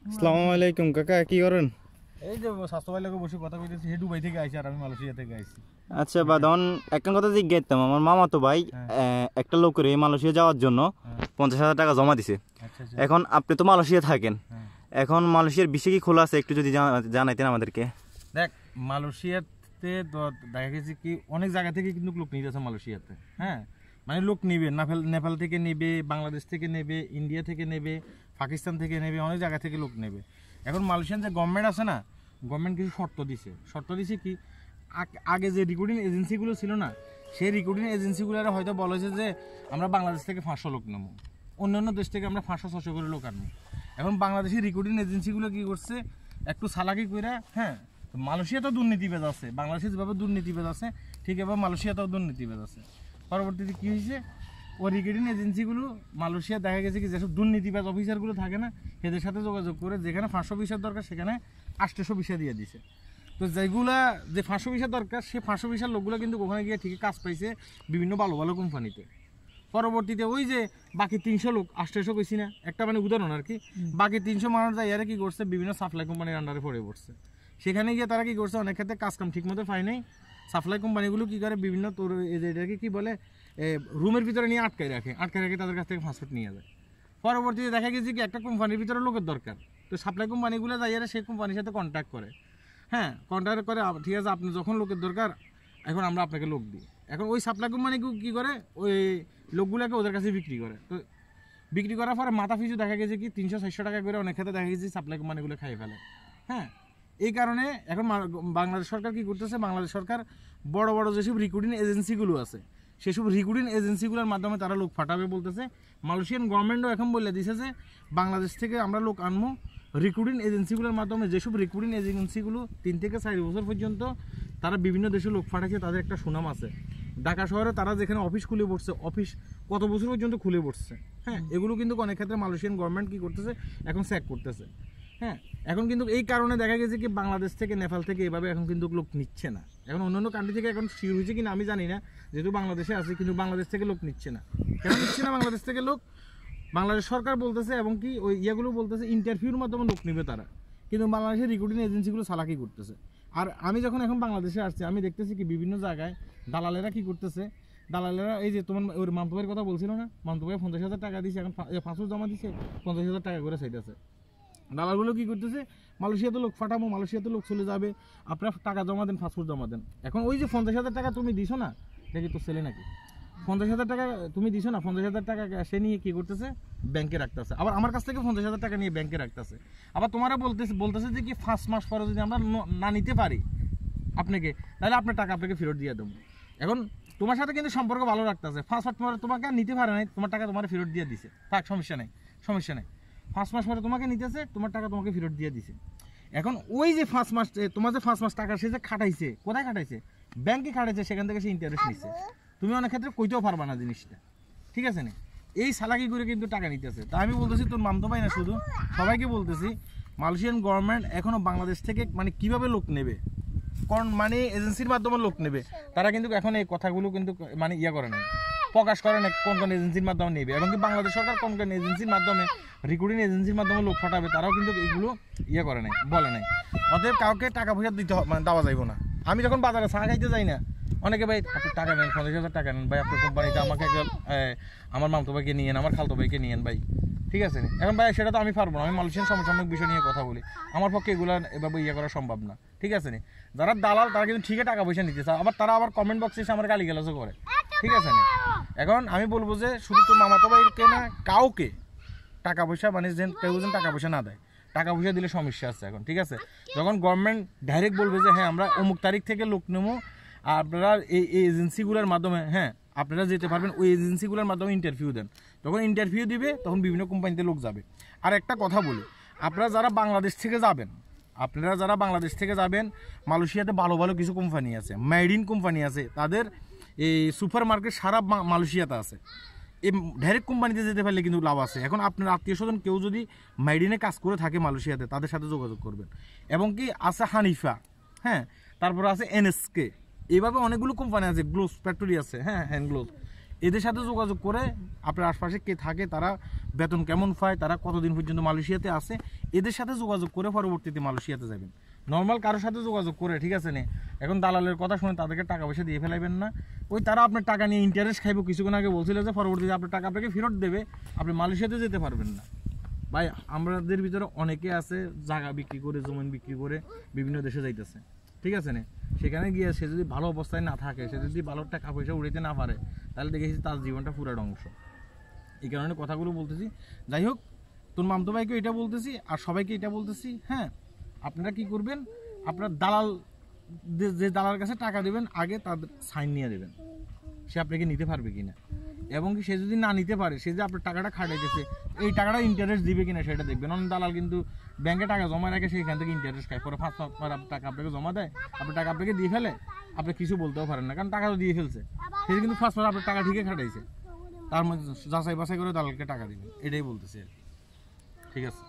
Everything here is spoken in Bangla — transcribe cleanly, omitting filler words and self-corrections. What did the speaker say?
আসসালামু আলাইকুম কাকা, কি করেন? এই যে স্বাস্থ্য ভাই লোকে বসে কথা কইতেছি, হে দুবাই থেকে আইছি আর আমি মালয়েশিয়া থেকে আইছি। আচ্ছা বাদন, একটা কথা জিজ্ঞাসা, আমার মামা তো ভাই একটা লোকের এই মালয়েশিয়া যাওয়ার জন্য 50,000 টাকা জমা দিছে। আচ্ছা আচ্ছা। এখন আপনি তো মালয়েশিয়া থাকেন, হ্যাঁ। এখন মালয়েশিয়ার বিষয় কি খোলা আছে, একটু যদি জানাইতেন আমাদেরকে। দেখ, মালয়েশিয়াতে তো দেখা গেছে কি অনেক জায়গা থেকে কিন্তু লোক নিয়ে যাচ্ছে মালয়েশিয়াতে। হ্যাঁ, মানে লোক নেবে, নেপাল থেকে নেবে, বাংলাদেশ থেকে নেবে, ইন্ডিয়া থেকে নেবে, পাকিস্তান থেকে নেবে, অনেক জায়গা থেকে লোক নেবে। এখন মালয়েশিয়ান যে গভর্নমেন্ট আছে না, গভর্নমেন্ট কিছু শর্ত দিছে কি, আগে যে রিক্রুটিং এজেন্সিগুলো ছিল না, সেই রিক্রুটিং এজেন্সিগুলো হয়তো বলেছে যে আমরা বাংলাদেশ থেকে 500 লোক নেবো, অন্যান্য দেশ থেকে আমরা 500-600 করে লোক আনবো। এখন বাংলাদেশের রিক্রুটিং এজেন্সিগুলো কি করছে, একটু চালাকি করে, হ্যাঁ, মালয়েশিয়াতেও দুর্নীতিবাজ আছে, বাংলাদেশে যেভাবে দুর্নীতিবাজ আছে ঠিক এভাবে মালয়েশিয়াতেও দুর্নীতিবাজ আছে। পরবর্তীতে কী হয়েছে, ওই রিক্রুটিং এজেন্সিগুলো মালয়েশিয়া দেখা গেছে কি যেসব দুর্নীতিবাজ অফিসারগুলো থাকে না, এদের সাথে যোগাযোগ করে যেখানে 500 ভিসার দরকার সেখানে 800 ভিসা দিয়ে দিছে। তো যেগুলা যে 500 ভিসা দরকার, সেই 500 ভিসার লোকগুলো কিন্তু ওখানে গিয়ে ঠিকই কাজ পাইছে বিভিন্ন ভালো ভালো কোম্পানিতে। পরবর্তীতে ওই যে বাকি 300 লোক 800 কইছি না, একটা মানে উদাহরণ আর কি, বাকি 300 মানুষ যায় এরা কি করছে, বিভিন্ন সাপ্লাই কোম্পানির আন্ডারে পড়ে পড়ছে। সেখানে গিয়ে তারা কি করছে, অনেক ক্ষেত্রে কাজকাম ঠিক মতো পায় নাই। সাপ্লাই কোম্পানিগুলো কি করে, বিভিন্ন তোর এটাকে কি বলে, রুমের ভিতরে নিয়ে আটকায় রাখে তাদের কাছ থেকে পাসপোর্ট নিয়ে যায়। পরবর্তীতে দেখা গেছে কি একটা কোম্পানির ভিতরে লোকের দরকার, তো সাপ্লাই কোম্পানিগুলো যাই এরা সেই কোম্পানির সাথে কন্ট্যাক্ট করে। হ্যাঁ, কন্ট্যাক্ট করে, ঠিক আছে আপনি যখন লোকের দরকার এখন আমরা আপনাকে লোক দিই। এখন ওই সাপ্লাই কোম্পানি কী করে, ওই লোকগুলোকে ওদের কাছে বিক্রি করে। তো বিক্রি করার পরে মাথা পিছু দেখা গেছে কি 300-400 টাকা করে অনেক ক্ষেত্রে দেখা গেছে সাপ্লাই কোম্পানিগুলো খাইয়ে ফেলে। হ্যাঁ, এই কারণে এখন বাংলাদেশ সরকার কি করতেছে, বাংলাদেশ সরকার বড় বড় যেসব রিক্রুটিং এজেন্সিগুলো আছে সেসব রিক্রুটিং এজেন্সিগুলোর মাধ্যমে তারা লোক ফাটাবে বলতেছে। মালয়েশিয়ান গভর্নমেন্টও এখন বলে দিছে যে বাংলাদেশ থেকে আমরা লোক আনবো রিক্রুটিং এজেন্সিগুলোর মাধ্যমে। যেসব রিক্রুটিং এজেন্সিগুলো 3 থেকে 4 বছর পর্যন্ত তারা বিভিন্ন দেশে লোক ফাটাচ্ছে, তাদের একটা সুনাম আছে। ঢাকা শহরে তারা যেখানে অফিস খুলে পড়ছে, অফিস কত বছর পর্যন্ত খুলে পড়ছে। হ্যাঁ, এগুলো কিন্তু অনেক ক্ষেত্রে মালয়েশিয়ান গভর্নমেন্ট কী করতেছে, এখন চেক করতেছে। হ্যাঁ, এখন কিন্তু এই কারণে দেখা গেছে কি বাংলাদেশ থেকে, নেপাল থেকে এভাবে এখন কিন্তু লোক নিচ্ছে না। এখন অন্যান্য কান্ট্রি থেকে এখন শুরু হয়েছে কিনা আমি জানি না, যেহেতু বাংলাদেশে আছে, কিন্তু বাংলাদেশ থেকে লোক নিচ্ছে না। কেন নিচ্ছে না বাংলাদেশ থেকে লোক? বাংলাদেশ সরকার বলতেছে এবং কি ওই ইয়েগুলো বলতেছে ইন্টারভিউর মাধ্যমে লোক নেবে তারা, কিন্তু বাংলাদেশের রিক্রুটিং এজেন্সিগুলো চালাকি করতেছে। আর আমি যখন এখন বাংলাদেশে আসছি, আমি দেখতেছি কি বিভিন্ন জায়গায় দালালেরা কি করতেছে, দালালেরা এই যে তোমার ওই মামতু ভাইয়ের কথা বলছিল না, মামতু ভাই 50,000 টাকা দিয়েছে, এখন পাসপোর্ট জমা দিচ্ছে, 50,000 টাকা করে চাইতেছে। দালালগুলো কী করতেছে, মালয়েশিয়াতে লোক ফাটাবো, মালয়েশিয়াতে লোক চলে যাবে, আপনার টাকা জমা দেন, পাসপোর্ট জমা দেন। এখন ওই যে 50,000 টাকা তুমি দিছো না, দেখি তোর ছেলে নাকি 50,000 টাকা তুমি দিছো না, 50,000 টাকা সে নিয়ে কী করতেছে, ব্যাংকে রাখতেছে। আবার আমার কাছ থেকে 50,000 টাকা নিয়ে ব্যাংকে রাখতেছে। আবার তোমারা বলতেছে যে কি 5 মাস পরে যদি আমরা না নিতে পারি আপনাকে, তাহলে আপনার টাকা আপনাকে ফেরত দিয়ে দেবো। এখন তোমার সাথে কিন্তু সম্পর্ক ভালো রাখতেছে, 5 মাস পরে তোমাকে নিতে পারে নাই, তোমার টাকা তোমার ফেরত দিয়ে দিছে, থাক সমস্যা নেই, সমস্যা নেই। 5 মাস পরে তোমাকে নিতেছে, তোমার টাকা তোমাকে ফেরত দিয়ে দিছে। এখন ওই যে 5 মাস, তোমার যে 5 মাস টাকা সে যে খাটাইছে, কোথায় খাটাইছে, ব্যাংকে খাটাইছে, সেখান থেকে সে ইন্টারেস্ট নিচ্ছে। তুমি অনেক ক্ষেত্রে কইতেও পারবা না জিনিসটা, ঠিক আছে না? এই সালাকি করে কিন্তু টাকা নিতেছে। তা আমি বলতেছি, তোর মামতো ভাই না শুধু, সবাইকে বলতেছি, মালয়েশিয়ান গভর্নমেন্ট এখনও বাংলাদেশ থেকে মানে কীভাবে লোক নেবে, কোন মানে এজেন্সির মাধ্যমে লোক নেবে, তারা কিন্তু এখন এই কথাগুলো কিন্তু মানে করে না, প্রকাশ করে না কোন কোন এজেন্সির মাধ্যমে নেবে, এবং কি বাংলাদেশ সরকার কোন কোন এজেন্সির মাধ্যমে, রিক্রুটিং এজেন্সির মাধ্যমে লোক ফাটাবে, তারাও কিন্তু এইগুলো করে নাই, বলে নাই। অতএব কাউকে টাকা পয়সা দিতে মানে দেওয়া যাইব না। আমি যখন বাজারে চা খাইতে যাই না, অনেকে ভাই আপনি টাকা নেন, 50,000 টাকা নেন ভাই, আপনার কোম্পানিতে আমাকে আমার মামতো ভাইকে নিয়েন, আমার খালতো ভাইকে নিয়েন ভাই, ঠিক আছে। এখন ভাই সেটা তো আমি পারবো না, আমি মালয়েশিয়ান সমসাময়িক বিষয় নিয়ে কথা বলি, আমার পক্ষে এগুলো এভাবে করা সম্ভব না, ঠিক আছে নি। যারা দালাল তারা কিন্তু ঠিকই টাকা পয়সা নিতে চায়, আবার তারা আবার কমেন্ট বক্সে এসে আমার গালিগালাজও করে, ঠিক আছে না। এখন আমি বলবো যে শুধু তো মামাতো ভাইকে না, কাউকে টাকা পয়সা মানে কেউ যেন টাকা পয়সা না দেয়, টাকা পয়সা দিলে সমস্যা আছে এখন, ঠিক আছে। যখন গভর্নমেন্ট ডাইরেক্ট বলবে যে হ্যাঁ আমরা অমুক তারিখ থেকে লোক নেবো, আপনারা এই এজেন্সিগুলোর মাধ্যমে, হ্যাঁ আপনারা যেতে পারবেন, ওই এজেন্সিগুলোর মাধ্যমে ইন্টারভিউ দেন, তখন ইন্টারভিউ দিবে, তখন বিভিন্ন কোম্পানিতে লোক যাবে। আর একটা কথা বলি, আপনারা যারা বাংলাদেশ থেকে যাবেন, মালয়েশিয়াতে ভালো ভালো কিছু কোম্পানি আছে, মেড ইন কোম্পানি আছে, তাদের এই সুপার মার্কেট সারা মালয়েশিয়াতে আছে। এই ডাইরেক্ট কোম্পানিতে যেতে পারলে কিন্তু লাভ আছে। এখন আপনার আত্মীয় স্বজন কেউ যদি মেডিনে কাজ করে থাকে মালয়েশিয়াতে, তাদের সাথে যোগাযোগ করবেন। এবং কি আছে হানিফা, হ্যাঁ, তারপর আছে NSK, এইভাবে অনেকগুলো কোম্পানি আছে, গ্লোভস ফ্যাক্টরি আছে, হ্যাঁ হ্যান্ড গ্লোভস, এদের সাথে যোগাযোগ করে আপনার আশপাশে কে থাকে, তারা বেতন কেমন পায়, তারা কতদিন পর্যন্ত মালয়েশিয়াতে আছে, এদের সাথে যোগাযোগ করে পরবর্তীতে মালয়েশিয়াতে যাবেন। নর্মাল কারোর সাথে যোগাযোগ করে, ঠিক আছে না, এখন দালালের কথা শুনে তাদেরকে টাকা পয়সা দিয়ে ফেলাইবেন না। ওই তারা আপনার টাকা নিয়ে ইন্টারেস্ট খাইব, কিছুক্ষণ আগে বলছিল যে পরবর্তীতে আপনার টাকা আপনাকে ফেরত দেবে, আপনি মালয়েশিয়াতে যেতে পারবেন না। ভাই আমাদের ভিতরে অনেকে আছে জায়গা বিক্রি করে, জমিন বিক্রি করে বিভিন্ন দেশে যাইতেছে, ঠিক আছে না, সেখানে গিয়ে সে যদি ভালো অবস্থায় না থাকে, সে যদি ভালো টাকা পয়সা উড়াইতে না পারে, তাহলে দেখেছি তার জীবনটা পুরো ধ্বংস। এই কারণে কথাগুলো বলতেছি। যাই হোক, তোর মামতো ভাইকে এটা বলতেছি আর সবাইকে এটা বলতেছি, হ্যাঁ আপনারা কি করবেন, আপনার দালাল যে দালাল কাছে টাকা দেবেন আগে তাদের সাইন নিয়ে দেবেন, সে আপনাকে নিতে পারবে কিনা, এবং কি সে যদি না নিতে পারে, সে যে আপনার টাকাটা খাটাইতেছে এই টাকাটা ইন্টারেস্ট দিবে কিনা সেটা দেখবেন। অন্য দালাল কিন্তু ব্যাংকে টাকা জমা রাখে, সেখান থেকে ইন্টারেস্ট খায়, পরে 5 টাকা আপনাকে জমা দেয়, আপনার টাকা আপনাকে দিয়ে ফেলে, আপনি কিছু বলতেও পারেন না, কারণ টাকা তো দিয়ে ফেলছে, সে কিন্তু 5 আপনার টাকা ঠিকই খাটাইছে, তার মধ্যে যাচাই বাছাই করে দালালকে টাকা দিবেন, এটাই বলতেছি আর কি। ঠিক আছে।